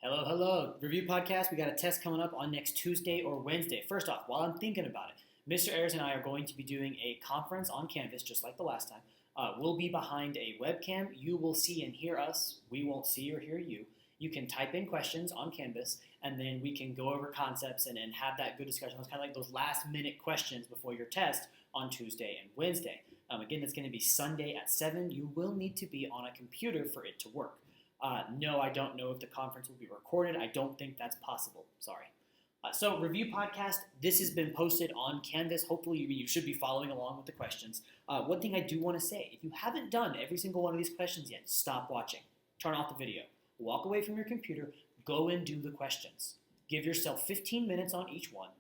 Hello, hello. Review podcast. We got a test coming up on next Tuesday or Wednesday. First off, while I'm thinking about it, Mr. Ayers and I are going to be doing a conference on Canvas, just like the last time. We'll be behind a webcam. You will see and hear us. We won't see or hear you. You can type in questions on Canvas, and then we can go over concepts and have that good discussion. It's kind of like those last-minute questions before your test on Tuesday and Wednesday. Again, that's going to be Sunday at 7. You will need to be on a computer for it to work. No, I don't know if the conference will be recorded. I don't think that's possible. Sorry. So, review podcast. This has been posted on Canvas. Hopefully, you should be following along with the questions. One thing I do want to say, if you haven't done every single one of these questions yet, stop watching. Turn off the video. Walk away from your computer. Go and do the questions. Give yourself 15 minutes on each one.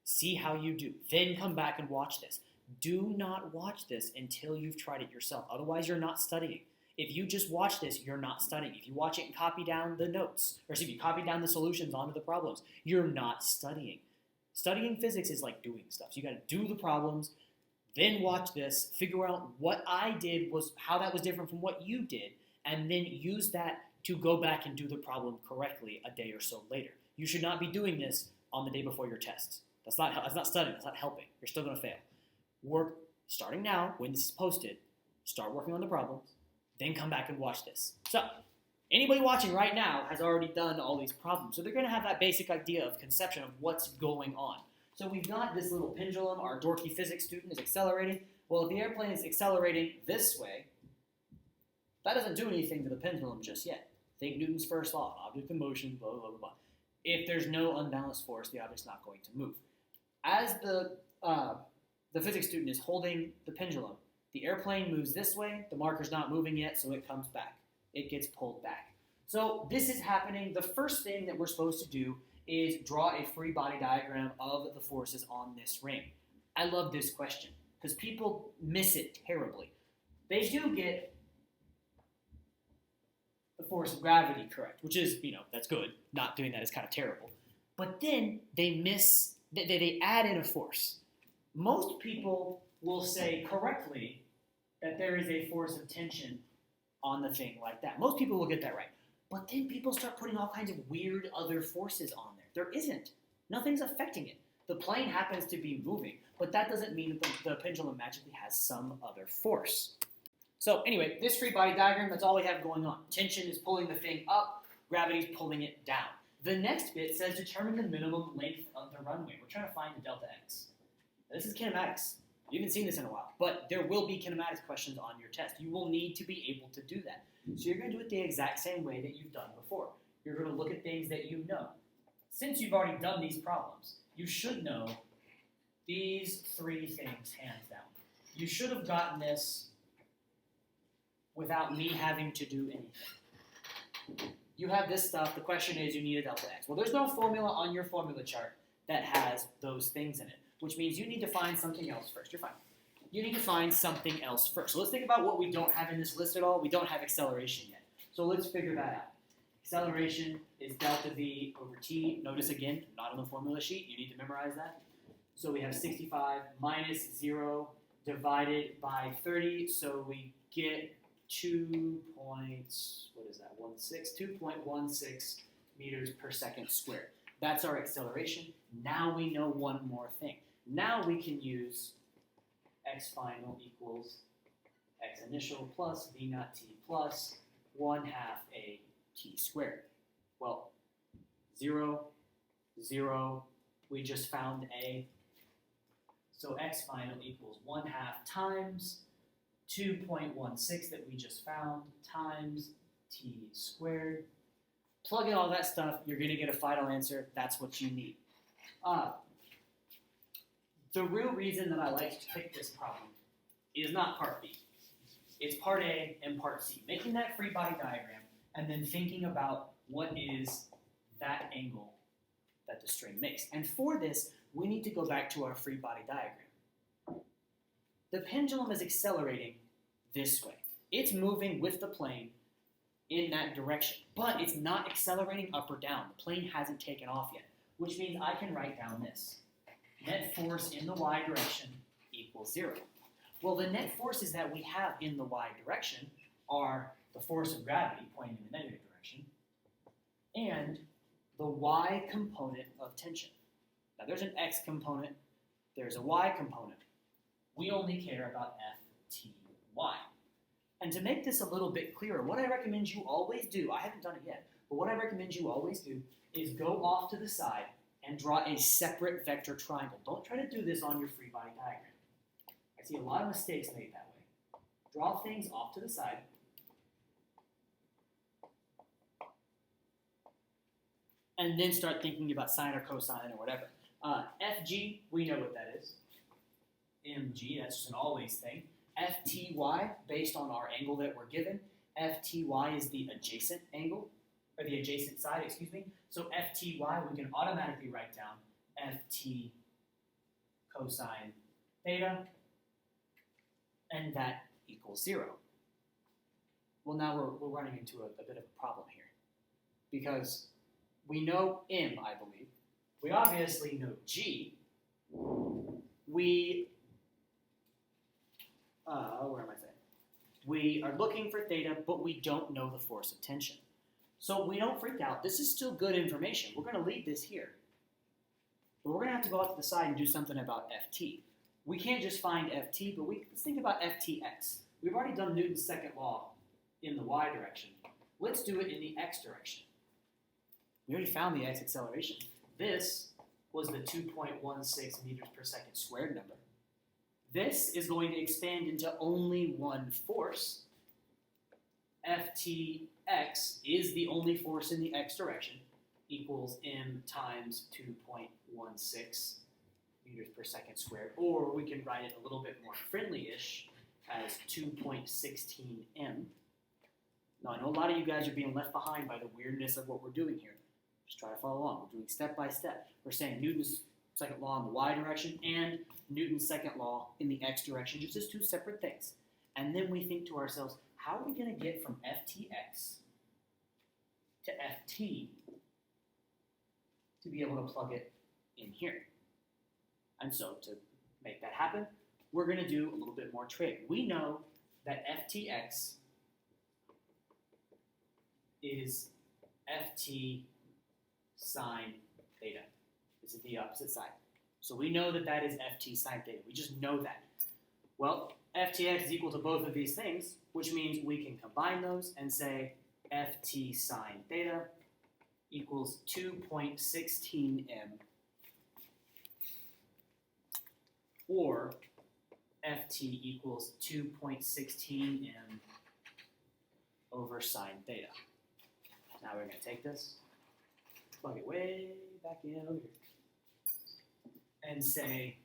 See how you do. Then come back and watch this. Do not watch this until you've tried it yourself. Otherwise, you're not studying. If you just watch this, you're not studying. If you watch it and copy down the notes, or excuse me, copy down the solutions onto the problems, you're not studying. Studying physics is like doing stuff. So you got to do the problems, then watch this, figure out what I did was how that was different from what you did, and then use that to go back and do the problem correctly a day or so later. You should not be doing this on the day before your test. That's not studying. That's not helping. You're still going to fail. Work starting now when this is posted. Start working on the problems. Then come back and watch this. So, anybody watching right now has already done all these problems. So they're going to have that basic idea of conception of what's going on. So we've got this little pendulum. Our dorky physics student is accelerating. Well, if the airplane is accelerating this way, that doesn't do anything to the pendulum just yet. Think Newton's first law, object in motion, blah, blah, blah, blah. If there's no unbalanced force, the object's not going to move. As the physics student is holding the pendulum, the airplane moves this way, the marker's not moving yet, so it comes back. It gets pulled back. So this is happening. The first thing that we're supposed to do is draw a free body diagram of the forces on this ring. I love this question because people miss it terribly. They do get the force of gravity correct, which is, that's good. Not doing that is kind of terrible. But then they add in a force. Most people will say correctly that there is a force of tension on the thing like that. Most people will get that right. But then people start putting all kinds of weird other forces on there. There isn't. Nothing's affecting it. The plane happens to be moving, but that doesn't mean that the pendulum magically has some other force. So anyway, this free body diagram, that's all we have going on. Tension is pulling the thing up, gravity is pulling it down. The next bit says determine the minimum length of the runway. We're trying to find the delta x. This is kinematics. You haven't seen this in a while, but there will be kinematics questions on your test. You will need to be able to do that. So you're going to do it the exact same way that you've done before. You're going to look at things that you know. Since you've already done these problems, you should know these three things hands down. You should have gotten this without me having to do anything. You have this stuff. The question is you need a delta x. Well, there's no formula on your formula chart that has those things in it, which means you need to find something else first. You're fine. You need to find something else first. So let's think about what we don't have in this list at all. We don't have acceleration yet. So let's figure that out. Acceleration is delta v over t. Notice again, not on the formula sheet. You need to memorize that. So we have 65 minus 0 divided by 30. So we get 2.16 meters per second squared. That's our acceleration. Now we know one more thing. Now we can use x final equals x initial plus v naught t plus 1/2 a t squared. Well, 0, 0, we just found a. So x final equals 1/2 times 2.16 that we just found times t squared. Plug in all that stuff, you're going to get a final answer. That's what you need. The real reason that I like to pick this problem is not part B. It's part A and part C. Making that free body diagram and then thinking about what is that angle that the string makes. And for this, we need to go back to our free body diagram. The pendulum is accelerating this way. It's moving with the plane in that direction, but it's not accelerating up or down. The plane hasn't taken off yet, which means I can write down this. Net force in the y direction equals 0. Well, the net forces that we have in the y direction are the force of gravity pointing in the negative direction and the y component of tension. Now there's an x component, there's a y component. We only care about Fty. And to make this a little bit clearer, what I recommend you always do, I haven't done it yet, but what I recommend you always do is go off to the side and draw a separate vector triangle. Don't try to do this on your free body diagram. I see a lot of mistakes made that way. Draw things off to the side. And then start thinking about sine or cosine or whatever. Fg, we know what that is. Mg, that's just an always thing. Fty, based on our angle that we're given, Fty is the adjacent angle, or the adjacent side, excuse me. So Fty, we can automatically write down Ft cosine theta, and that equals 0. Well, now we're running into a bit of a problem here, because we know M, I believe. We obviously know G. Where am I saying? We are looking for theta, but we don't know the force of tension. So we don't freak out. This is still good information. We're going to leave this here. But we're going to have to go out to the side and do something about Ft. We can't just find Ft, but let's think about Ftx. We've already done Newton's second law in the y direction. Let's do it in the x direction. We already found the x acceleration. This was the 2.16 meters per second squared number. This is going to expand into only one force. Ftx is the only force in the x direction, equals m times 2.16 meters per second squared. Or we can write it a little bit more friendly-ish as 2.16 m. Now, I know a lot of you guys are being left behind by the weirdness of what we're doing here. Just try to follow along. We're doing step by step. We're saying Newton's second law in the y direction and Newton's second law in the x direction, just as two separate things. And then we think to ourselves, how are we going to get from Ftx to Ft to be able to plug it in here? And so to make that happen, we're going to do a little bit more trig. We know that Ftx is Ft sine theta. This is the opposite side. So we know that that is Ft sine theta. We just know that. Well, Ftx is equal to both of these things, which means we can combine those and say Ft sine theta equals 2.16 m, or Ft equals 2.16 m over sine theta. Now we're going to take this, plug it way back in over here, and say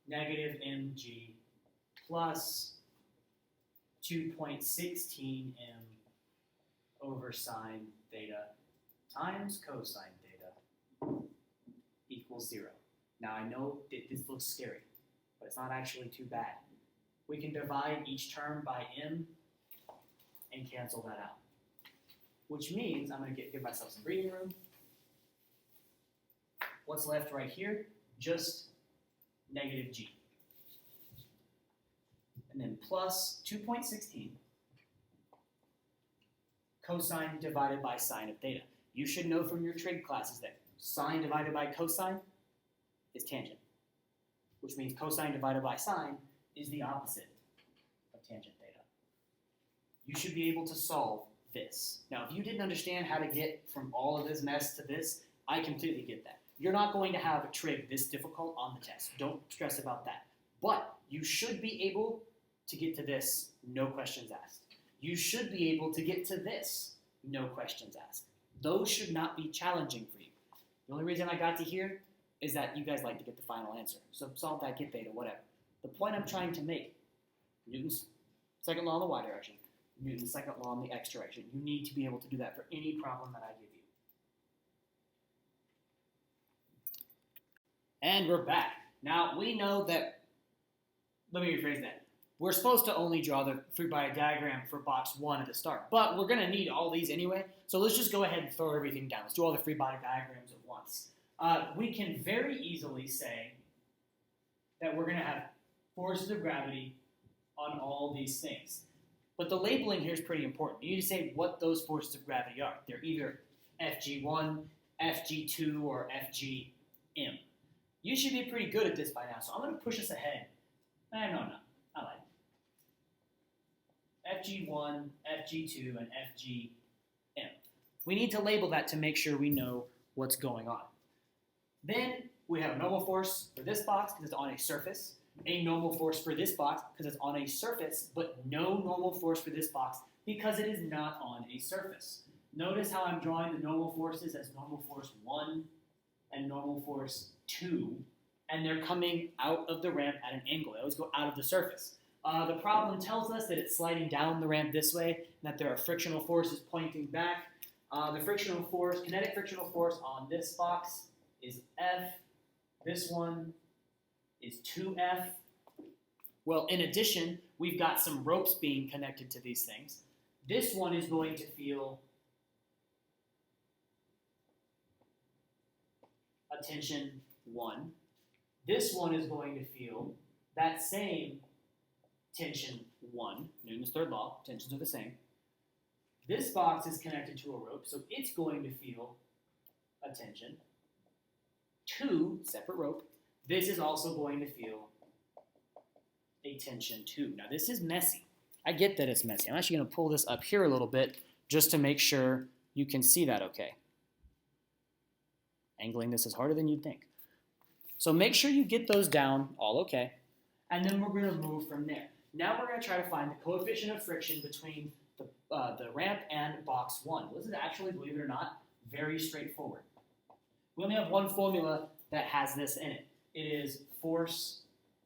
negative mg plus 2.16 m over sine theta times cosine theta equals 0. Now I know that this looks scary, but it's not actually too bad. We can divide each term by m and cancel that out, which means I'm going to give myself some breathing room. What's left right here? Just negative g. And then plus 2.16 cosine divided by sine of theta. You should know from your trig classes that sine divided by cosine is tangent, which means cosine divided by sine is the opposite of tangent theta. You should be able to solve this. Now, if you didn't understand how to get from all of this mess to this, I completely get that. You're not going to have a trig this difficult on the test. Don't stress about that. But you should be able to get to this, no questions asked. You should be able to get to this, no questions asked. Those should not be challenging for you. The only reason I got to here is that you guys like to get the final answer. So solve that, get theta, whatever. The point I'm trying to make, Newton's second law in the y direction, Newton's second law in the x direction. You need to be able to do that for any problem that I give you. And we're back. Now, we know that, let me rephrase that. We're supposed to only draw the free body diagram for box 1 at the start, but we're going to need all these anyway, so let's just go ahead and throw everything down. Let's do all the free body diagrams at once. We can very easily say that we're going to have forces of gravity on all these things. But the labeling here is pretty important. You need to say what those forces of gravity are. They're either Fg1, FG2 or FGM. You should be pretty good at this by now, so I'm going to push us ahead. No, I lied. FG1, FG2, and FGM. We need to label that to make sure we know what's going on. Then we have a normal force for this box because it's on a surface, a normal force for this box because it's on a surface, but no normal force for this box because it is not on a surface. Notice how I'm drawing the normal forces as normal force 1 and normal force 2, and they're coming out of the ramp at an angle. They always go out of the surface. The problem tells us that it's sliding down the ramp this way, and that there are frictional forces pointing back. The frictional force, kinetic frictional force on this box is F. This one is 2F. Well, in addition, we've got some ropes being connected to these things. This one is going to feel a tension 1. This one is going to feel that same tension 1. Newton's third law, tensions are the same. This box is connected to a rope, so it's going to feel a tension 2, separate rope. This is also going to feel a tension 2. Now this is messy. I get that it's messy. I'm actually going to pull this up here a little bit just to make sure you can see that okay. Angling this is harder than you'd think. So make sure you get those down all okay, and then we're going to move from there. Now we're going to try to find the coefficient of friction between the ramp and box 1. This is actually, believe it or not, very straightforward. We only have one formula that has this in it. It is force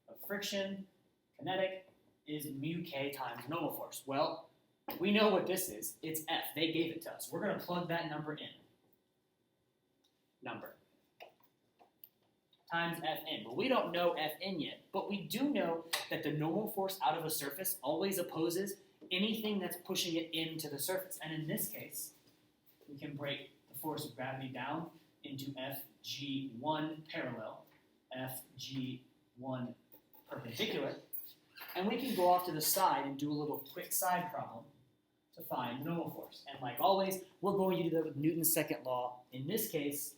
of friction, kinetic, is mu k times normal force. Well, we know what this is. It's F. They gave it to us. We're going to plug that number in. Number times Fn. Well, we don't know Fn yet, but we do know that the normal force out of a surface always opposes anything that's pushing it into the surface. And in this case, we can break the force of gravity down into Fg1 parallel, Fg1 perpendicular, and we can go off to the side and do a little quick side problem to find the normal force. And like always, we're going to do that with Newton's second law. In this case,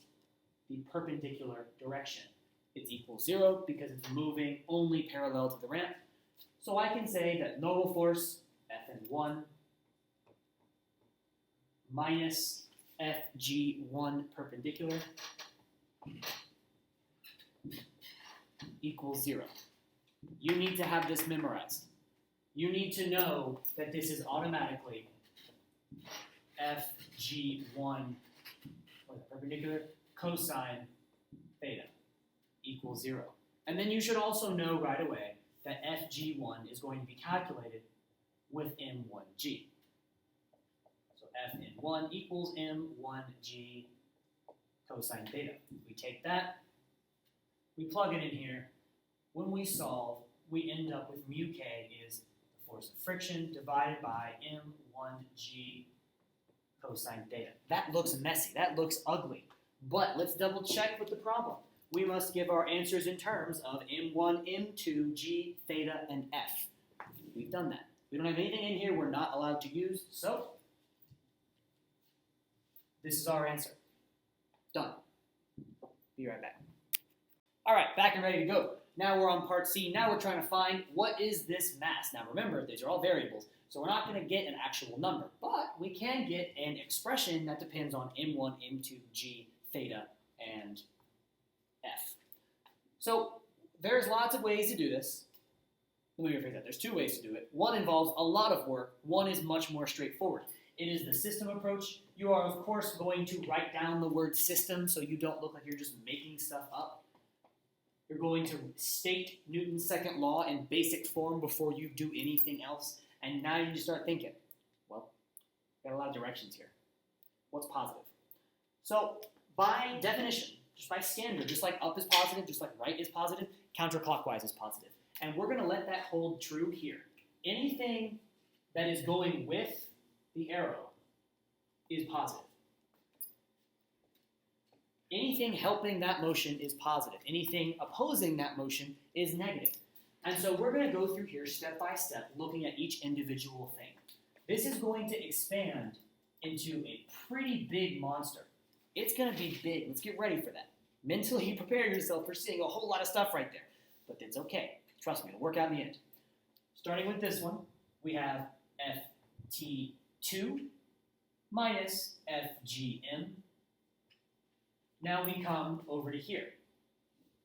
the perpendicular direction. It's equal 0 because it's moving only parallel to the ramp. So I can say that normal force, Fn1, minus Fg1 perpendicular equals 0. You need to have this memorized. You need to know that this is automatically Fg1 perpendicular cosine theta equals 0. And then you should also know right away that Fg1 is going to be calculated with m1g. So Fn1 equals m1g cosine theta. We take that, we plug it in here. When we solve, we end up with mu k is the force of friction divided by m1g cosine theta. That looks messy. That looks ugly. But let's double check with the problem. We must give our answers in terms of m1, m2, g, theta, and f. We've done that. We don't have anything in here we're not allowed to use, so this is our answer. Done. Be right back. All right, back and ready to go. Now we're on part C. Now we're trying to find what is this mass. Now remember, these are all variables, so we're not going to get an actual number, but we can get an expression that depends on m1, m2, g, theta, and f. So there's lots of ways to do this. Let me rephrase that. There's two ways to do it. One involves a lot of work. One is much more straightforward. It is the system approach. You are, of course, going to write down the word system so you don't look like you're just making stuff up. You're going to state Newton's second law in basic form before you do anything else. And now you start thinking, well, got a lot of directions here. What's positive? So by definition, just by standard, just like up is positive, just like right is positive, counterclockwise is positive. And we're going to let that hold true here. Anything that is going with the arrow is positive. Anything helping that motion is positive. Anything opposing that motion is negative. And so we're going to go through here step by step, looking at each individual thing. This is going to expand into a pretty big monster. It's going to be big. Let's get ready for that. Mentally prepare yourself for seeing a whole lot of stuff right there. But it's okay. Trust me, it'll work out in the end. Starting with this one, we have ft2 minus fgm. Now we come over to here.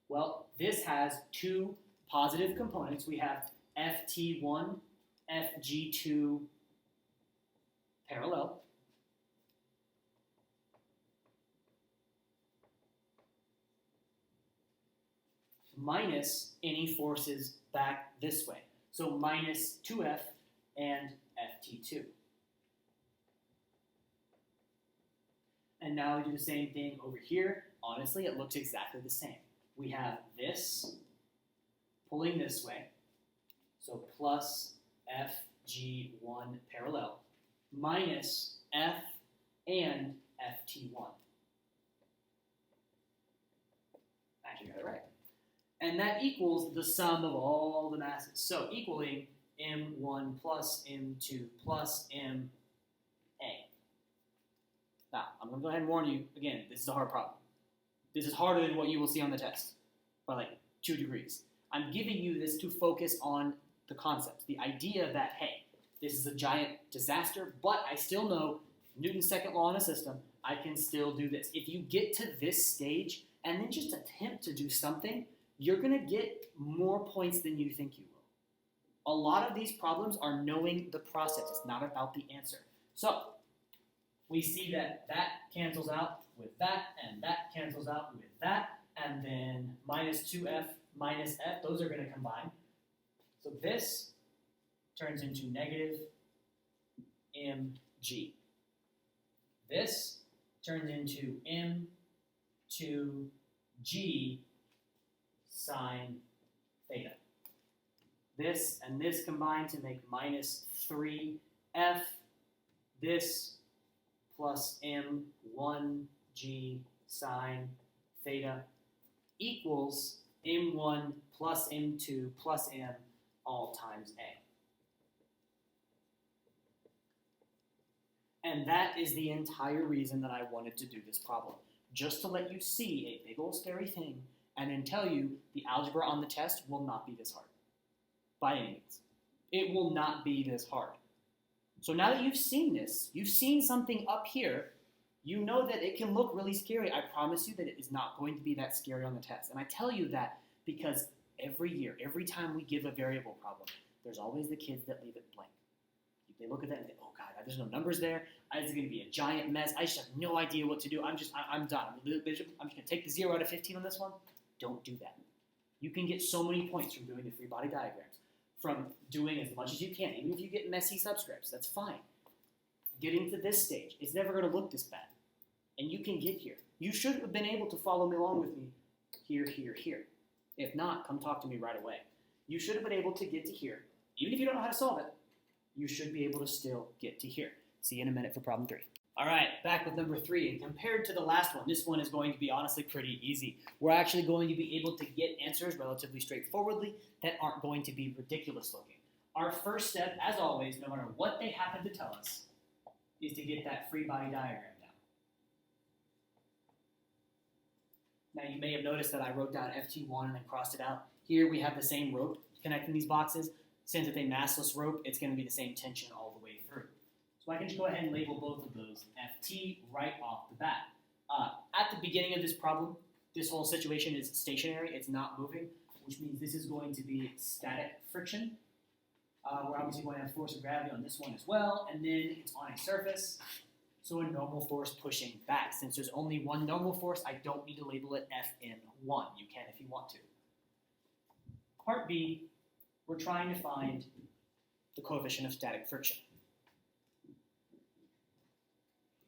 Well, this has two positive components. We have ft1, fg2 parallel. Minus any forces back this way. So minus 2f and ft2. And now we do the same thing over here. Honestly, it looks exactly the same. We have this pulling this way. So plus fg1 parallel minus f and ft1. Actually got it right. And that equals the sum of all the masses. So equaling m1 plus m2 plus ma. Now, I'm going to go ahead and warn you, again, this is a hard problem. This is harder than what you will see on the test by like 2 degrees. I'm giving you this to focus on the concepts, the idea that, hey, this is a giant disaster, but I still know Newton's second law in a system, I can still do this. If you get to this stage and then just attempt to do something, you're going to get more points than you think you will. A lot of these problems are knowing the process. It's not about the answer. So, we see that that cancels out with that, and that cancels out with that, and then minus 2f minus f, those are going to combine. So this turns into negative mg. This turns into m2g sine theta. This and this combine to make minus 3f. This plus m1g sine theta equals m1 plus m2 plus m all times a. And that is the entire reason that I wanted to do this problem. Just to let you see a big old scary thing and then tell you the algebra on the test will not be this hard. By any means. It will not be this hard. So now that you've seen this, you've seen something up here, you know that it can look really scary. I promise you that it is not going to be that scary on the test. And I tell you that because every year, every time we give a variable problem, there's always the kids that leave it blank. They look at that and think, oh God, there's no numbers there. It's going to be a giant mess. I just have no idea what to do. I'm done. I'm just going to take the 0 out of 15 on this one. Don't do that. You can get so many points from doing the free body diagrams, from doing as much as you can. Even if you get messy subscripts, that's fine. Getting to this stage, it's never going to look this bad. And you can get here. You should have been able to follow me along with me here, here, here. If not, come talk to me right away. You should have been able to get to here. Even if you don't know how to solve it, you should be able to still get to here. See you in a minute for problem 3. All right, back with number 3. And compared to the last one, this one is going to be honestly pretty easy. We're actually going to be able to get answers relatively straightforwardly that aren't going to be ridiculous looking. Our first step, as always, no matter what they happen to tell us, is to get that free body diagram down. Now you may have noticed that I wrote down FT1 and then crossed it out. Here we have the same rope connecting these boxes. Since it's a massless rope, it's going to be the same tension all the way through. So I can just go ahead and label both of those FT right off the bat. At the beginning of this problem, this whole situation is stationary. It's not moving, which means this is going to be static friction. We're obviously going to have force of gravity on this one as well, and then it's on a surface, so a normal force pushing back. Since there's only one normal force, I don't need to label it Fn1. You can if you want to. Part B, we're trying to find the coefficient of static friction.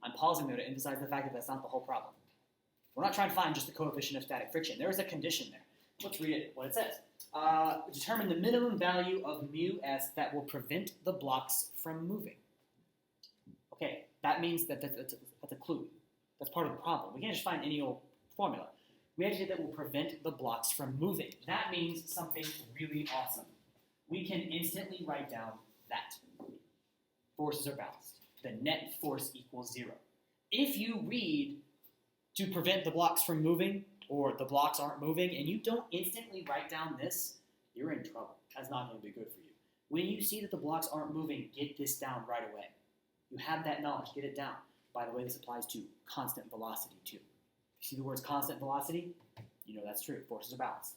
I'm pausing there to emphasize the fact that that's not the whole problem. We're not trying to find just the coefficient of static friction. There is a condition there. Let's read it, what it says. Determine the minimum value of mu s that will prevent the blocks from moving. Okay, that means that's a clue. That's part of the problem. We can't just find any old formula. We have to say that will prevent the blocks from moving. That means something really awesome. We can instantly write down that. Forces are balanced. The net force equals 0. If you read to prevent the blocks from moving, or the blocks aren't moving, and you don't instantly write down this, you're in trouble. That's not going to be good for you. When you see that the blocks aren't moving, get this down right away. You have that knowledge, get it down. By the way, this applies to constant velocity too. You see the words constant velocity? You know that's true. Forces are balanced.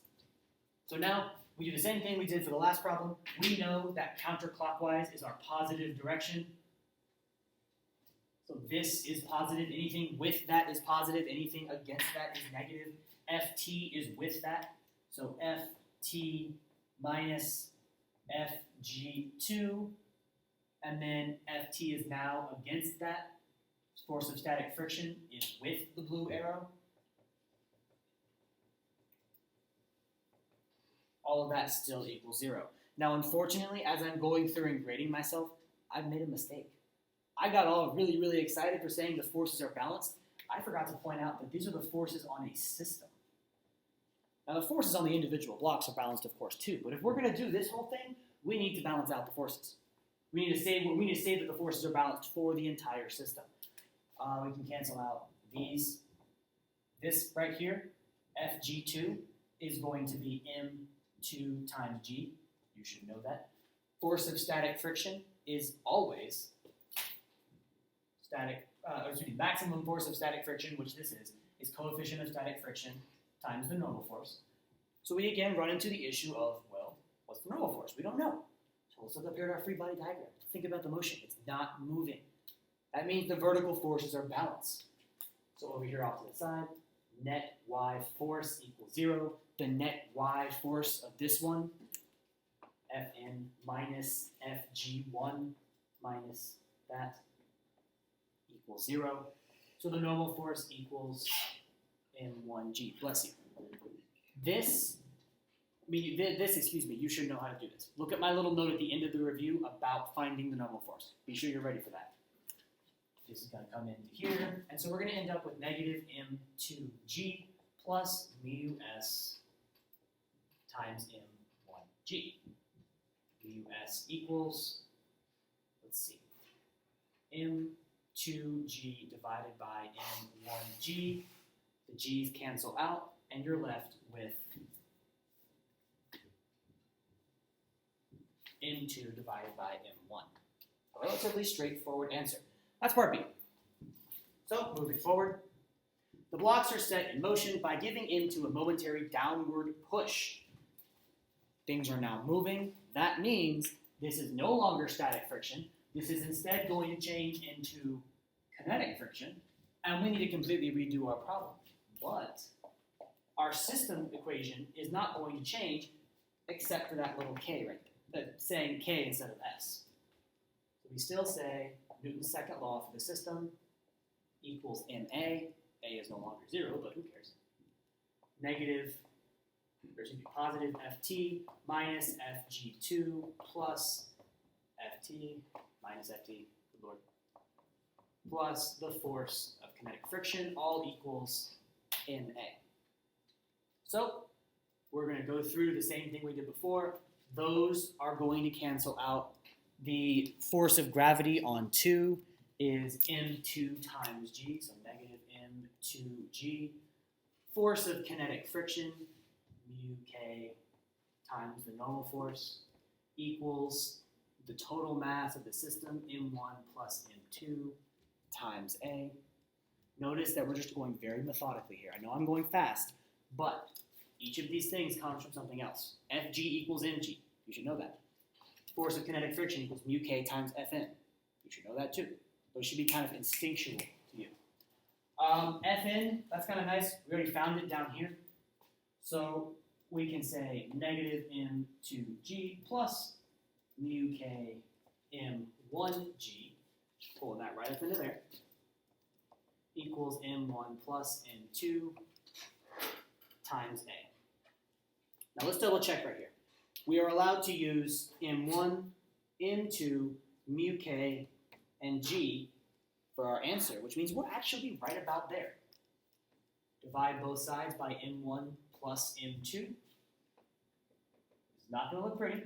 So now we do the same thing we did for the last problem. We know that counterclockwise is our positive direction. So this is positive. Anything with that is positive. Anything against that is negative. Ft is with that. So Ft minus Fg2. And then Ft is now against that. Force of static friction is with the blue arrow. All of that still equals 0. Now, unfortunately, as I'm going through and grading myself, I've made a mistake. I got all really, really excited for saying the forces are balanced. I forgot to point out that these are the forces on a system. Now, the forces on the individual blocks are balanced, of course, too. But if we're going to do this whole thing, we need to balance out the forces. We need to say that the forces are balanced for the entire system. We can cancel out these. This right here, Fg2, is going to be m2 times g. You should know that. Force of static friction is always maximum force of static friction, which this is coefficient of static friction times the normal force. So we again run into the issue of, well, what's the normal force? We don't know. So let's look up here at our free body diagram. Think about the motion. It's not moving. That means the vertical forces are balanced. So over here off to the side, net y force equals 0. The net y force of this one, Fn minus Fg1 minus that, equals 0. So the normal force equals m1g. Bless you. This, you should know how to do this. Look at my little note at the end of the review about finding the normal force. Be sure you're ready for that. This is going to come into here, and so we're going to end up with negative m2g plus mu s times m1g. Mu s equals, let's see, m2g divided by m1g. The g's cancel out, and you're left with m2 divided by m1. A relatively straightforward answer. That's part B. So, moving forward, the blocks are set in motion by giving into a momentary downward push. Things are now moving. That means this is no longer static friction. This is instead going to change into kinetic friction, and we need to completely redo our problem. But our system equation is not going to change except for that little k right there, saying k instead of s. So we still say Newton's second law for the system equals ma. A is no longer 0, but who cares? Positive ft minus fg2 plus ft minus ft, good lord, plus the force of kinetic friction, all equals ma. So we're going to go through the same thing we did before. Those are going to cancel out. The force of gravity on 2 is m2 times g, so negative m2g. Force of kinetic friction, mu k times the normal force, equals the total mass of the system, m1 plus m2 times a. Notice that we're just going very methodically here. I know I'm going fast, but each of these things comes from something else. Fg equals mg. You should know that. Force of kinetic friction equals mu k times Fn. You should know that too. Those should be kind of instinctual to you. Fn, that's kind of nice. We already found it down here. So we can say negative m2g plus mu k m1g, pull that right up into there, equals m1 plus m2 times a. Now let's double check right here. We are allowed to use m1, m2, mu k, and g for our answer, which means we're actually right about there. Divide both sides by m1 plus m2. It's not going to look pretty.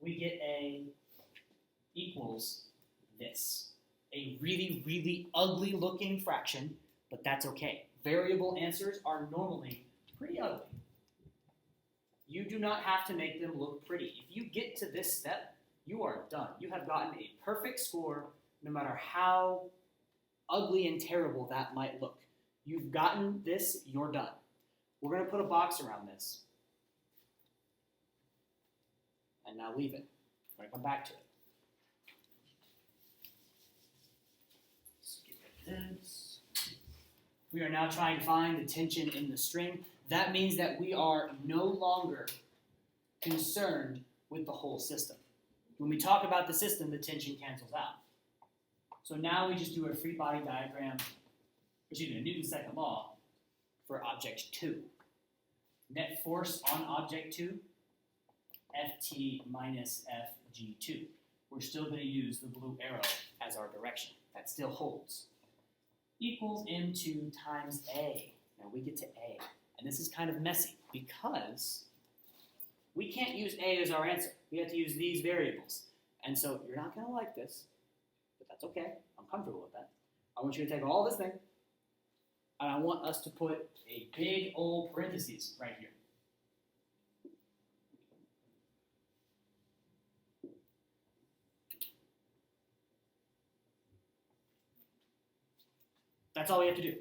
We get a equals this. A really, really ugly looking fraction but that's okay. Variable answers are normally pretty ugly. You do not have to make them look pretty. If you get to this step, you are done. You have gotten a perfect score, no matter how ugly and terrible that might look. You've gotten this, you're done. We're going to put a box around this. And now leave it. We're going to come back to it. Skip this. We are now trying to find the tension in the string. That means that we are no longer concerned with the whole system. When we talk about the system, the tension cancels out. So now we just do a free body diagram, a Newton's second law for object 2. Net force on object 2, Ft minus Fg2. We're still going to use the blue arrow as our direction. That still holds. Equals m2 times A. Now we get to A. And this is kind of messy because we can't use A as our answer. We have to use these variables. And so you're not going to like this, but that's okay. I'm comfortable with that. I want you to take all this thing, and I want us to put a big old parentheses right here. That's all we have to do.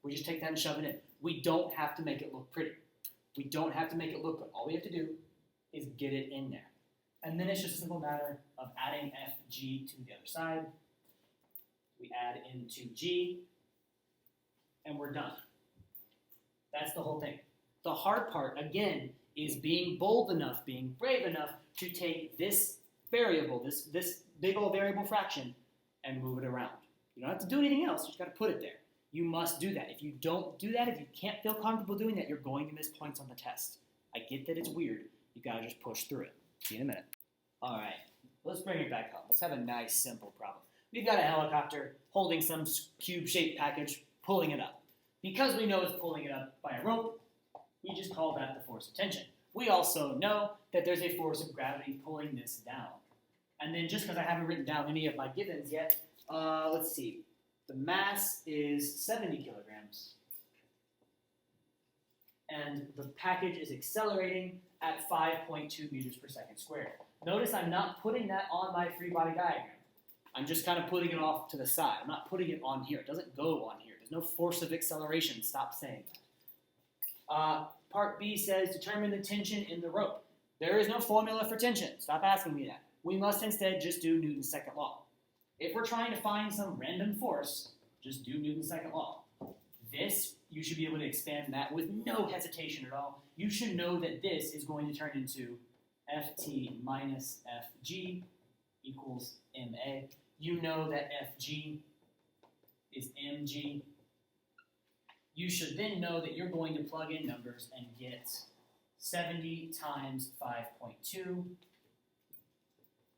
We just take that and shove it in. We don't have to make it look pretty. We don't have to make it look good. All we have to do is get it in there. And then it's just a simple matter of adding Fg to the other side. We add into G, and we're done. That's the whole thing. The hard part, again, is being bold enough, being brave enough to take this variable, this big old variable fraction, and move it around. You don't have to do anything else. You just got to put it there. You must do that. If you don't do that, if you can't feel comfortable doing that, you're going to miss points on the test. I get that it's weird. You got to just push through it. See you in a minute. All right, let's bring it back up. Let's have a nice, simple problem. We've got a helicopter holding some cube-shaped package, pulling it up. Because we know it's pulling it up by a rope, we just call that the force of tension. We also know that there's a force of gravity pulling this down. And then just because I haven't written down any of my givens yet, let's see. The mass is 70 kilograms. And the package is accelerating at 5.2 meters per second squared. Notice I'm not putting that on my free body diagram. I'm just kind of putting it off to the side. I'm not putting it on here. It doesn't go on here. There's no force of acceleration. Stop saying that. Part B says determine the tension in the rope. There is no formula for tension. Stop asking me that. We must instead just do Newton's second law. If we're trying to find some random force, just do Newton's second law. This, you should be able to expand that with no hesitation at all. You should know that this is going to turn into Ft minus Fg equals Ma. You know that Fg is mg. You should then know that you're going to plug in numbers and get 70 times 5.2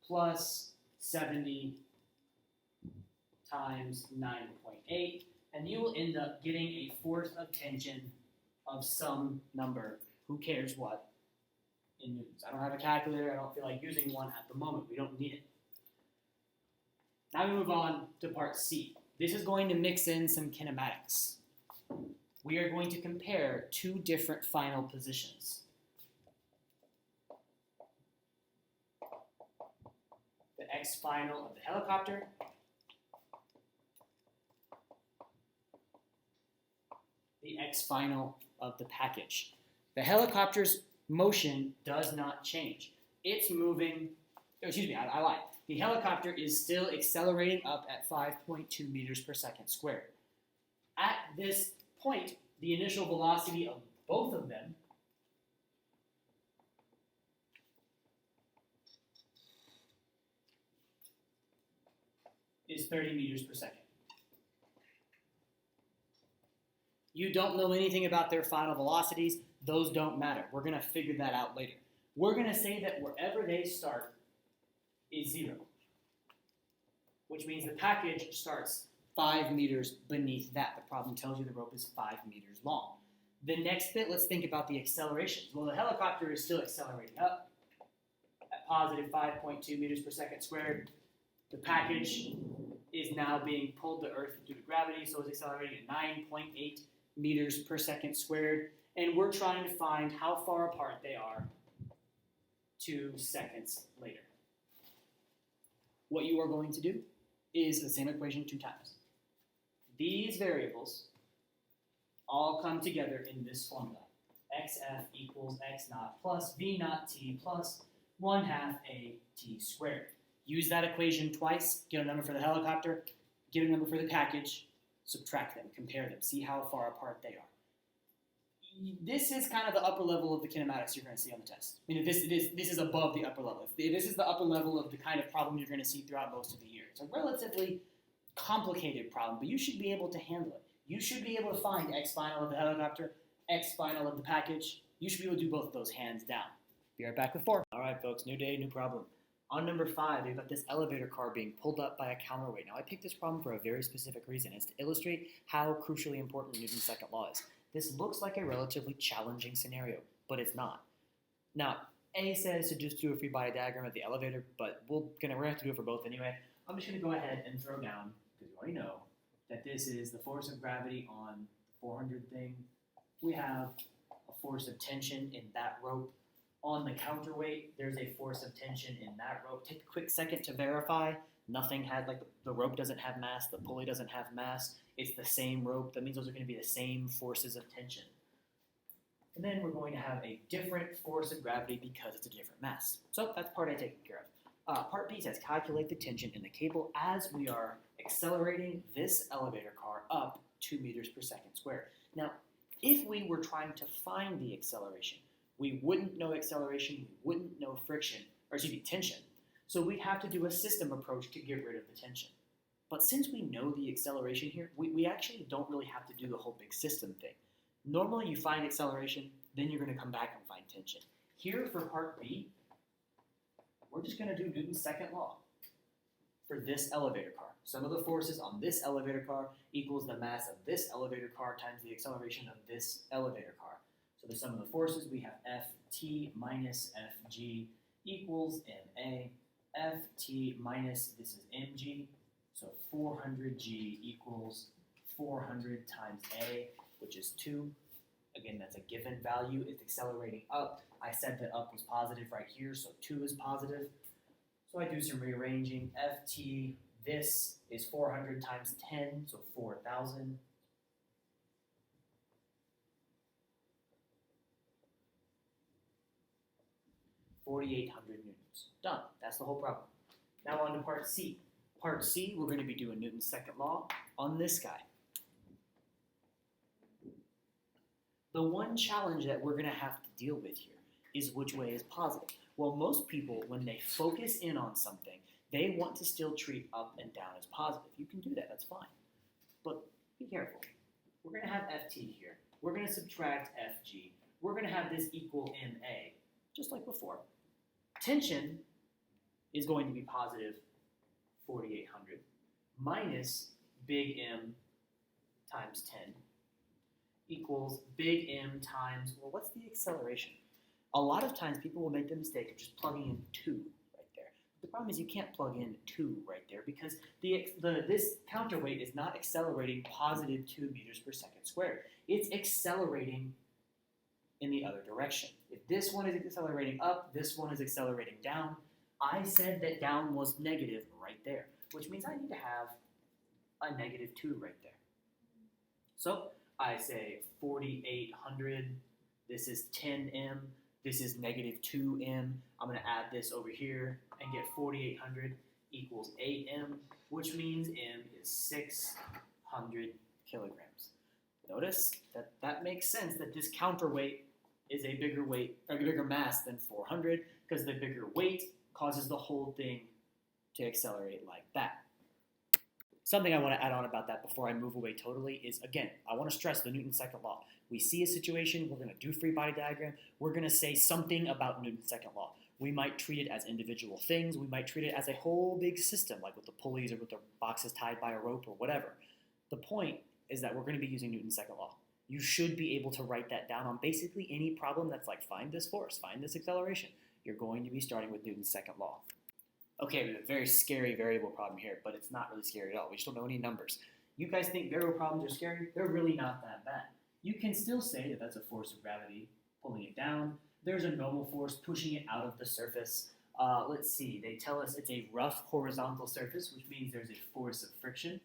plus 70 times 9.8, and you will end up getting a force of tension of some number, who cares what, in newtons. I don't have a calculator. I don't feel like using one at the moment. We don't need it. Now we move on to part C. This is going to mix in some kinematics. We are going to compare two different final positions. The X final of the helicopter the X final of the package. The helicopter's motion does not change. It's moving, I lied. The helicopter is still accelerating up at 5.2 meters per second squared. At this point, the initial velocity of both of them is 30 meters per second. You don't know anything about their final velocities. Those don't matter. We're going to figure that out later. We're going to say that wherever they start is 0, which means the package starts 5 meters beneath that. The problem tells you the rope is 5 meters long. The next bit, let's think about the accelerations. Well, the helicopter is still accelerating up at positive 5.2 meters per second squared. The package is now being pulled to Earth due to gravity, so it's accelerating at 9.8 meters per second squared, and we're trying to find how far apart they are 2 seconds later. What you are going to do is the same equation 2 times. These variables all come together in this formula. xf equals x naught plus v naught t plus 1/2 a t squared. Use that equation twice, get a number for the helicopter, get a number for the package, subtract them, compare them, see how far apart they are. This is kind of the upper level of the kinematics you're going to see on the test. I mean, this is above the upper level. This is the upper level of the kind of problem you're going to see throughout most of the year. It's a relatively complicated problem, but you should be able to handle it. You should be able to find x final of the helicopter, x final of the package. You should be able to do both of those hands down. Be right back with 4. All right, folks, new day, new problem. On number 5, we've got this elevator car being pulled up by a counterweight. Now, I picked this problem for a very specific reason. It's to illustrate how crucially important Newton's second law is. This looks like a relatively challenging scenario, but it's not. Now, A says to just do a free body diagram of the elevator, but we're going to have to do it for both anyway. I'm just going to go ahead and throw down, because you already know, that this is the force of gravity on the 400 thing. We have a force of tension in that rope. On the counterweight, there's a force of tension in that rope. Take a quick second to verify. Nothing has, like the rope doesn't have mass, the pulley doesn't have mass. It's the same rope. That means those are going to be the same forces of tension. And then we're going to have a different force of gravity because it's a different mass. So that's part A taken care of. Part B says calculate the tension in the cable as we are accelerating this elevator car up 2 meters per second squared. Now, if we were trying to find the acceleration, we wouldn't know acceleration, we wouldn't know tension. So we'd have to do a system approach to get rid of the tension. But since we know the acceleration here, we actually don't really have to do the whole big system thing. Normally you find acceleration, then you're going to come back and find tension. Here for part B, we're just going to do Newton's second law for this elevator car. Sum of the forces on this elevator car equals the mass of this elevator car times the acceleration of this elevator car. So the sum of the forces, we have Ft minus Fg equals Ma. Ft minus, this is mg, so 400g equals 400 times A, which is 2. Again, that's a given value. It's accelerating up. I said that up was positive right here, so 2 is positive. So I do some rearranging. Ft, this is 400 times 10, so 4,000. $4,800 newtons. Done. That's the whole problem. Now on to part C. Part C, we're going to be doing Newton's second law on this guy. The one challenge that we're going to have to deal with here is which way is positive. Well, most people, when they focus in on something, they want to still treat up and down as positive. You can do that. That's fine. But be careful. We're going to have Ft here. We're going to subtract Fg. We're going to have this equal Ma, just like before. Tension is going to be positive 4,800 minus big M times 10 equals big M times, well, what's the acceleration? A lot of times people will make the mistake of just plugging in 2 right there. The problem is you can't plug in 2 right there because this counterweight is not accelerating positive 2 meters per second squared. It's accelerating in the other direction. If this one is accelerating up, this one is accelerating down. I said that down was negative right there, which means I need to have a negative 2 right there. So I say 4,800, this is 10m, this is negative 2m. I'm going to add this over here and get 4,800 equals 8m, which means m is 600 kilograms. Notice that that makes sense that this counterweight is a bigger weight, or a bigger mass than 400, because the bigger weight causes the whole thing to accelerate like that. Something I want to add on about that before I move away totally is, again, I want to stress the Newton's second law. We see a situation, we're going to do free body diagram, we're going to say something about Newton's second law. We might treat it as individual things, we might treat it as a whole big system, like with the pulleys or with the boxes tied by a rope or whatever. The point is that we're going to be using Newton's second law. You should be able to write that down on basically any problem that's like, find this force, find this acceleration. You're going to be starting with Newton's second law. Okay, we have a very scary variable problem here, but it's not really scary at all. We just don't know any numbers. You guys think variable problems are scary? They're really not that bad. You can still say that that's a force of gravity pulling it down. There's a normal force pushing it out of the surface. Let's see, they tell us it's a rough horizontal surface, which means there's a force of friction.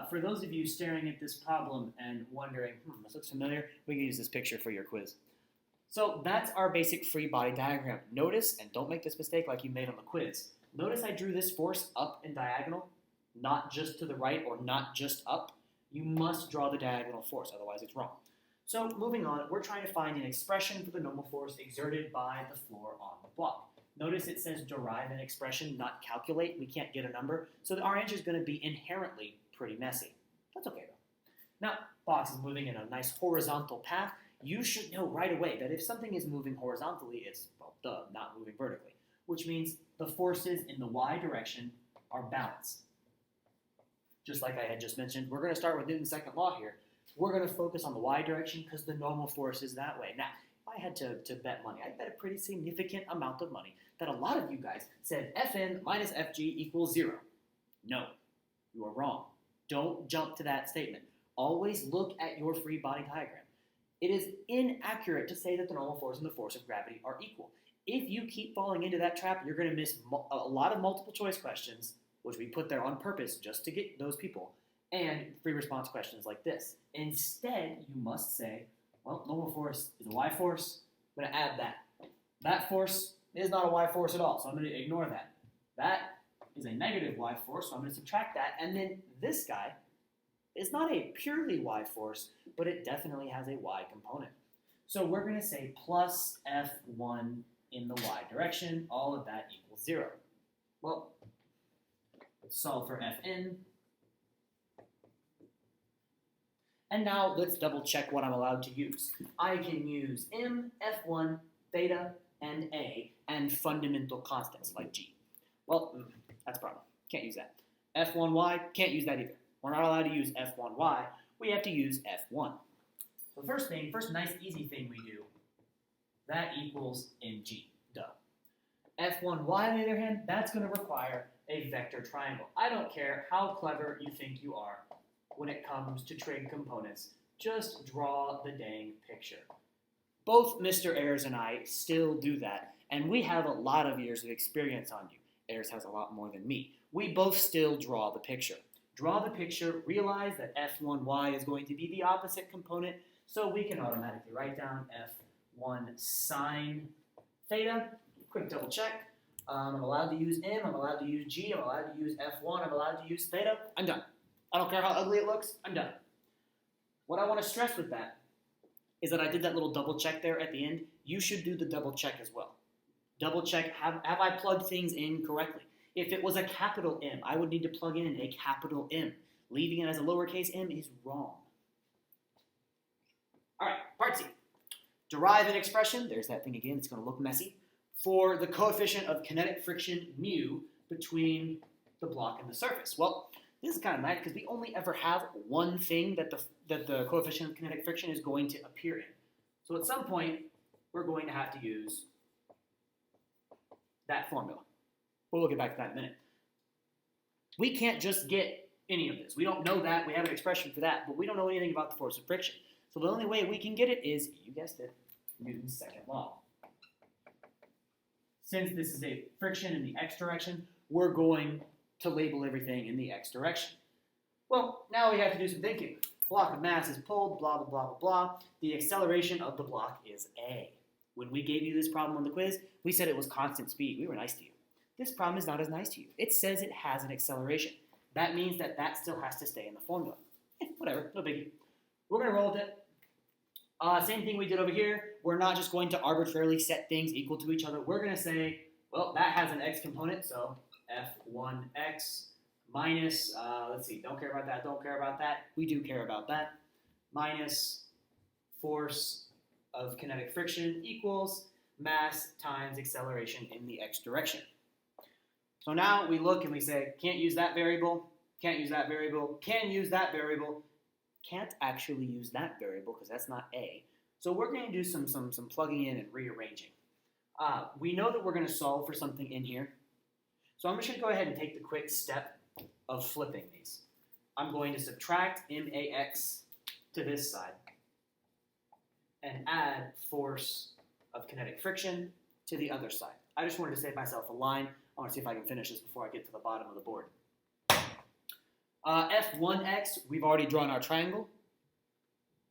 For those of you staring at this problem and wondering, this looks familiar, we can use this picture for your quiz. So that's our basic free body diagram. Notice, and don't make this mistake like you made on the quiz, notice I drew this force up and diagonal, not just to the right or not just up. You must draw the diagonal force, otherwise it's wrong. So moving on, we're trying to find an expression for the normal force exerted by the floor on the block. Notice it says derive an expression, not calculate. We can't get a number, so our answer is going to be inherently pretty messy. That's okay though. Now, box is moving in a nice horizontal path. You should know right away that if something is moving horizontally, it's, well, duh, not moving vertically, which means the forces in the y direction are balanced. Just like I had just mentioned, we're going to start with Newton's second law here. We're going to focus on the y direction because the normal force is that way. Now, if I had to bet money, I'd bet a pretty significant amount of money that a lot of you guys said Fn minus Fg equals 0. No, you are wrong. Don't jump to that statement. Always look at your free body diagram. It is inaccurate to say that the normal force and the force of gravity are equal. If you keep falling into that trap, you're going to miss a lot of multiple choice questions, which we put there on purpose just to get those people, and free response questions like this. Instead, you must say, well, normal force is a y force. I'm going to add that. That force is not a y force at all, so I'm going to ignore that. That is a negative y force, so I'm going to subtract that. And then this guy is not a purely y force, but it definitely has a y component. So we're going to say plus F1 in the y direction. All of that equals 0. Well, let's solve for Fn. And now let's double check what I'm allowed to use. I can use m, F1, theta, and a, and fundamental constants like g. Well, that's a problem. Can't use that. F1y, can't use that either. We're not allowed to use F1y. We have to use F1. So first nice easy thing we do, that equals mg. Duh. F1y, on the other hand, that's going to require a vector triangle. I don't care how clever you think you are when it comes to trig components. Just draw the dang picture. Both Mr. Ayers and I still do that, and we have a lot of years of experience on you. Ayers has a lot more than me. We both still draw the picture. Draw the picture, realize that F1y is going to be the opposite component, so we can automatically write down F1 sine theta. Quick double check. I'm allowed to use m, I'm allowed to use g, I'm allowed to use F1, I'm allowed to use theta. I'm done. I don't care how ugly it looks, I'm done. What I want to stress with that is that I did that little double check there at the end. You should do the double check as well. Double check, have I plugged things in correctly? If it was a capital M, I would need to plug in a capital M. Leaving it as a lowercase m is wrong. All right, part C. Derive an expression, there's that thing again, it's going to look messy, for the coefficient of kinetic friction, mu, between the block and the surface. Well, this is kind of nice because we only ever have one thing that the coefficient of kinetic friction is going to appear in. So at some point, we're going to have to use that formula. We'll get back to that in a minute. We can't just get any of this. We don't know that. We have an expression for that, but we don't know anything about the force of friction. So the only way we can get it is, you guessed it, Newton's second law. Since this is a friction in the x direction, we're going to label everything in the x direction. Well, now we have to do some thinking. Block of mass is pulled, blah, blah, blah, blah, blah. The acceleration of the block is a. When we gave you this problem on the quiz, we said it was constant speed. We were nice to you. This problem is not as nice to you. It says it has an acceleration. That means that that still has to stay in the formula. Whatever, no biggie. We're going to roll with it. Same thing we did over here. We're not just going to arbitrarily set things equal to each other. We're going to say, well, that has an x component, so f1x minus, let's see, don't care about that, don't care about that. We do care about that. Minus force of kinetic friction equals mass times acceleration in the x direction. So now we look and we say, can't use that variable, can't use that variable, can use that variable, can't actually use that variable because that's not a. So we're going to do some plugging in and rearranging. We know that we're going to solve for something in here. So I'm just going to go ahead and take the quick step of flipping these. I'm going to subtract max to this side and add force of kinetic friction to the other side. I just wanted to save myself a line. I want to see if I can finish this before I get to the bottom of the board. F1x, we've already drawn our triangle.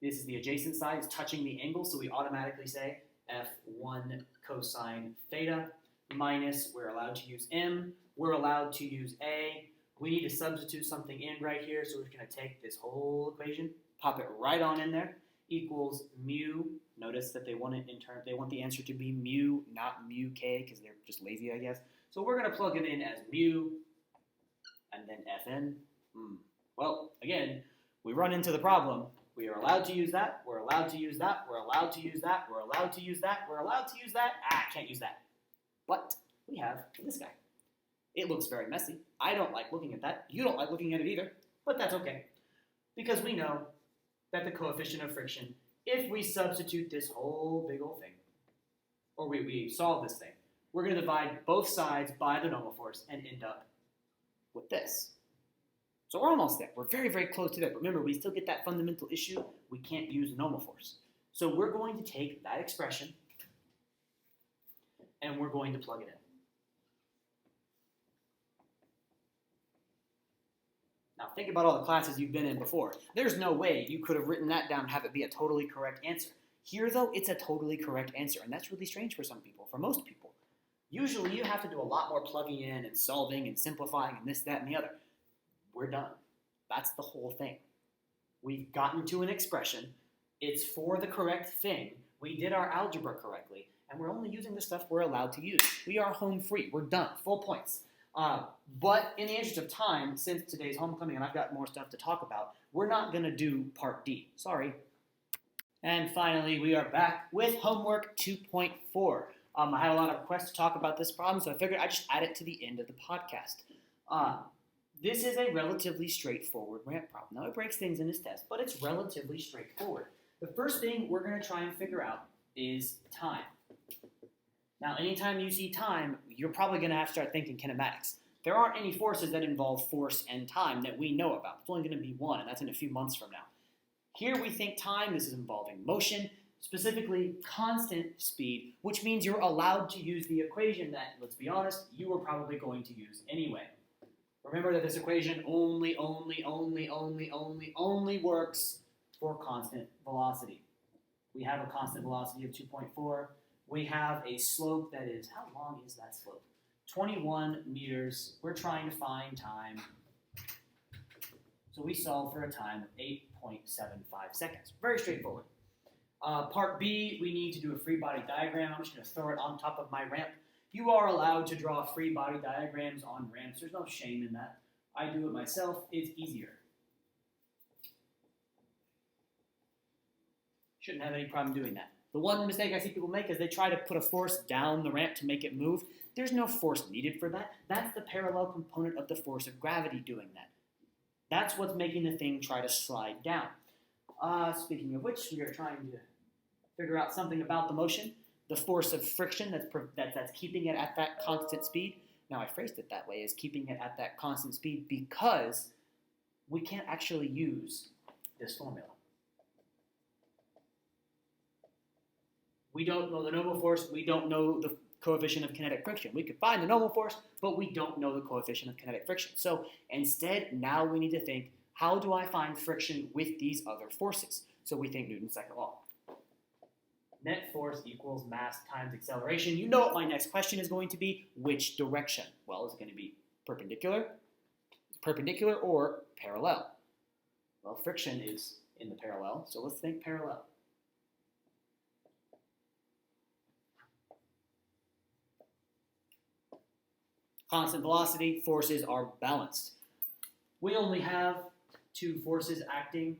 This is the adjacent side, it's touching the angle, so we automatically say F1 cosine theta minus, we're allowed to use M, we're allowed to use A. We need to substitute something in right here, so we're going to take this whole equation, pop it right on in there, equals mu. Notice that they want it in terms, they want the answer to be mu, not mu k, because they're just lazy, I guess. So we're going to plug it in as mu, and then Fn. Well, again, we run into the problem. We are allowed to use that, we're allowed to use that, we're allowed to use that, we're allowed to use that, we're allowed to use that. I can't use that. But we have this guy. It looks very messy. I don't like looking at that. You don't like looking at it either. But that's okay. Because we know that the coefficient of friction, if we substitute this whole big old thing, or we solve this thing, we're going to divide both sides by the normal force and end up with this. So we're almost there. We're very, very close to that. But remember, we still get that fundamental issue. We can't use the normal force. So we're going to take that expression and we're going to plug it in. Now think about all the classes you've been in before. There's no way you could have written that down and have it be a totally correct answer. Here, though, it's a totally correct answer, and that's really strange for some people, for most people. Usually you have to do a lot more plugging in and solving and simplifying and this, that, and the other. We're done. That's the whole thing. We've gotten to an expression. It's for the correct thing. We did our algebra correctly, and we're only using the stuff we're allowed to use. We are home free. We're done. Full points. But in the interest of time, since today's homecoming and I've got more stuff to talk about, we're not going to do part D. Sorry. And finally, we are back with homework 2.4. I had a lot of requests to talk about this problem, so I figured I'd just add it to the end of the podcast. This is a relatively straightforward ramp problem. Now, it breaks things in this test, but it's relatively straightforward. The first thing we're going to try and figure out is time. Now, anytime you see time, you're probably going to have to start thinking kinematics. There aren't any forces that involve force and time that we know about. It's only going to be one, and that's in a few months from now. Here we think time, this is involving motion, specifically constant speed, which means you're allowed to use the equation that, let's be honest, you were probably going to use anyway. Remember that this equation only works for constant velocity. We have a constant velocity of 2.4. We have a slope that is, how long is that slope? 21 meters. We're trying to find time. So we solve for a time of 8.75 seconds. Very straightforward. Part B, we need to do a free body diagram. I'm just going to throw it on top of my ramp. You are allowed to draw free body diagrams on ramps. There's no shame in that. I do it myself. It's easier. Shouldn't have any problem doing that. The one mistake I see people make is they try to put a force down the ramp to make it move. There's no force needed for that. That's the parallel component of the force of gravity doing that. That's what's making the thing try to slide down. Speaking of which, we are trying to figure out something about the motion. The force of friction that's keeping it at that constant speed. Now I phrased it that way, is keeping it at that constant speed because we can't actually use this formula. We don't know the normal force, we don't know the coefficient of kinetic friction. We could find the normal force, but we don't know the coefficient of kinetic friction. So instead, now we need to think, how do I find friction with these other forces? So we think Newton's second law. Net force equals mass times acceleration. You know what my next question is going to be. Which direction? Well, is it going to be perpendicular or parallel? Well, friction is in the parallel, so let's think parallel. Constant velocity, forces are balanced. We only have two forces acting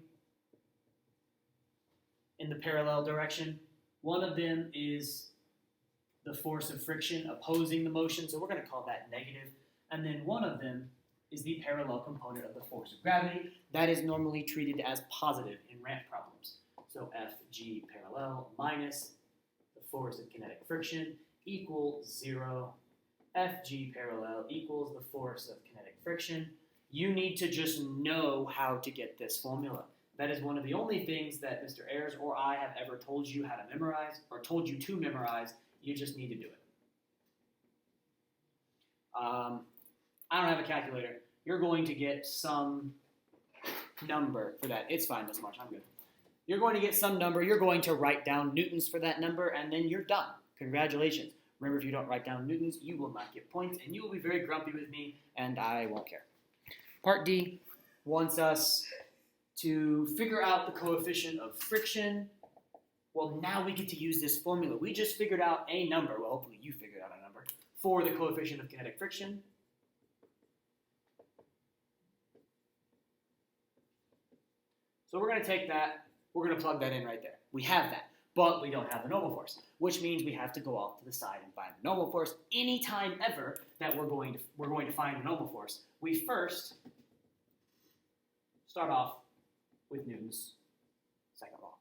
in the parallel direction. One of them is the force of friction opposing the motion, so we're going to call that negative. And then one of them is the parallel component of the force of gravity. That is normally treated as positive in ramp problems. So Fg parallel minus the force of kinetic friction equals 0. Fg parallel equals the force of kinetic friction. You need to just know how to get this formula. That is one of the only things that Mr. Ayers or I have ever told you how to memorize, or told you to memorize. You just need to do it. I don't have a calculator. You're going to get some number for that. It's fine, Miss Marsh, I'm good. You're going to get some number. You're going to write down newtons for that number, and then you're done. Congratulations. Remember, if you don't write down newtons, you will not get points, and you will be very grumpy with me, and I won't care. Part D wants us to figure out the coefficient of friction. Well, now we get to use this formula. We just figured out a number. Well, hopefully you figured out a number for the coefficient of kinetic friction. So we're going to take that. We're going to plug that in right there. We have that, but we don't have the normal force, which means we have to go off to the side and find the normal force. Anytime ever that we're going to find the normal force, we first start off with Newton's second law.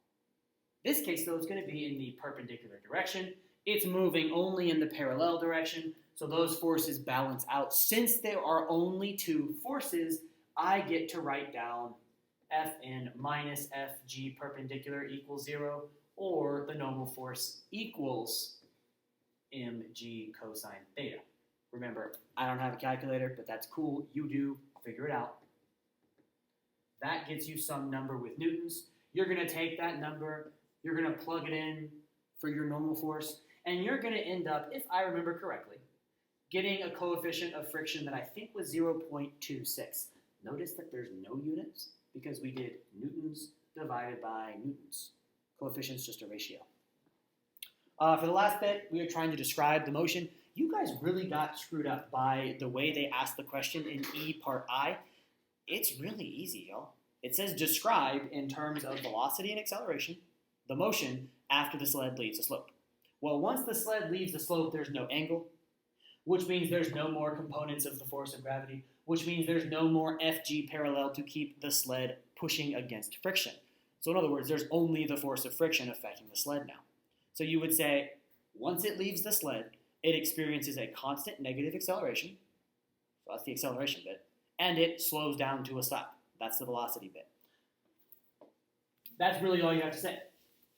This case, though, is going to be in the perpendicular direction. It's moving only in the parallel direction, so those forces balance out. Since there are only two forces, I get to write down Fn minus Fg perpendicular equals 0, or the normal force equals mg cosine theta. Remember, I don't have a calculator, but that's cool. You do. Figure it out. That gets you some number with newtons. You're going to take that number, you're going to plug it in for your normal force, and you're going to end up, if I remember correctly, getting a coefficient of friction that I think was 0.26. Notice that there's no units because we did newtons divided by newtons. Coefficient's just a ratio. For the last bit, we are trying to describe the motion. You guys really got screwed up by the way they asked the question in E part I. It's really easy, y'all. It says describe in terms of velocity and acceleration, the motion after the sled leaves the slope. Well, once the sled leaves the slope, there's no angle, which means there's no more components of the force of gravity, which means there's no more Fg parallel to keep the sled pushing against friction. So in other words, there's only the force of friction affecting the sled now. So you would say, once it leaves the sled, it experiences a constant negative acceleration. So that's the acceleration bit. And it slows down to a stop. That's the velocity bit. That's really all you have to say.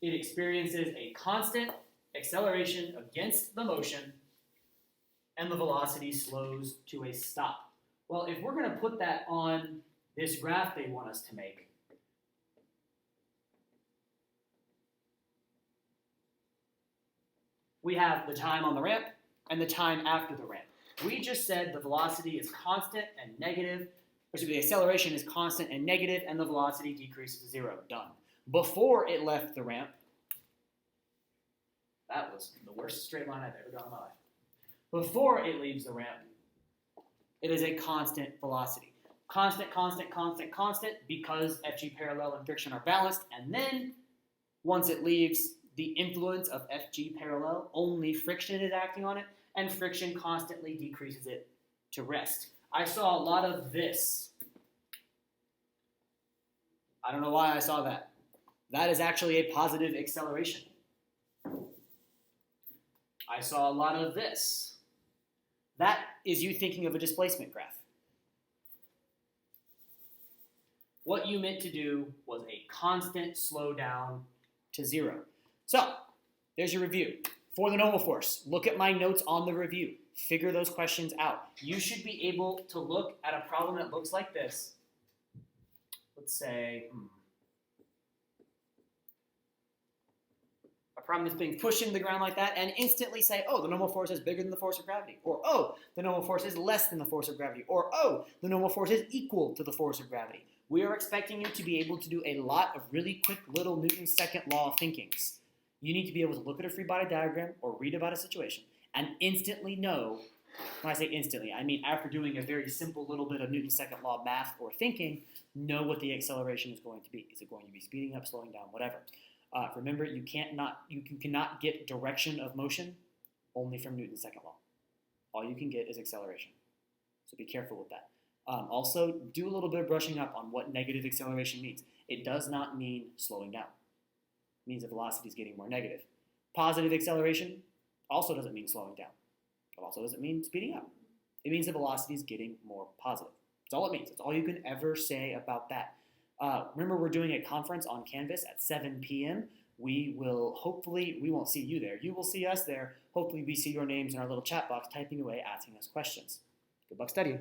It experiences a constant acceleration against the motion, and the velocity slows to a stop. Well, if we're going to put that on this graph they want us to make, we have the time on the ramp and the time after the ramp. We just said the velocity is constant and negative, the acceleration is constant and negative, and the velocity decreases to 0. Done. Before it left the ramp, that was the worst straight line I've ever drawn in my life. Before it leaves the ramp, it is a constant velocity. Constant, constant, constant, constant, because Fg parallel and friction are balanced, and then once it leaves, the influence of Fg parallel, only friction is acting on it, and friction constantly decreases it to rest. I saw a lot of this. I don't know why I saw that. That is actually a positive acceleration. I saw a lot of this. That is you thinking of a displacement graph. What you meant to do was a constant slowdown to 0. So, there's your review. For the normal force, look at my notes on the review. Figure those questions out. You should be able to look at a problem that looks like this. Let's say, a problem that's being pushed into the ground like that, and instantly say, oh, the normal force is bigger than the force of gravity. Or, oh, the normal force is less than the force of gravity. Or, oh, the normal force is equal to the force of gravity. We are expecting you to be able to do a lot of really quick little Newton's second law thinkings. You need to be able to look at a free body diagram or read about a situation and instantly know, when I say instantly, I mean after doing a very simple little bit of Newton's second law math or thinking, know what the acceleration is going to be. Is it going to be speeding up, slowing down, whatever. Remember, you cannot get direction of motion only from Newton's second law. All you can get is acceleration. So be careful with that. Also, do a little bit of brushing up on what negative acceleration means. It does not mean slowing down. It means the velocity is getting more negative. Positive acceleration also doesn't mean slowing down. It also doesn't mean speeding up. It means the velocity is getting more positive. That's all it means. That's all you can ever say about that. Remember, we're doing a conference on Canvas at 7 p.m. We won't see you there. You will see us there. Hopefully we see your names in our little chat box typing away, asking us questions. Good luck studying.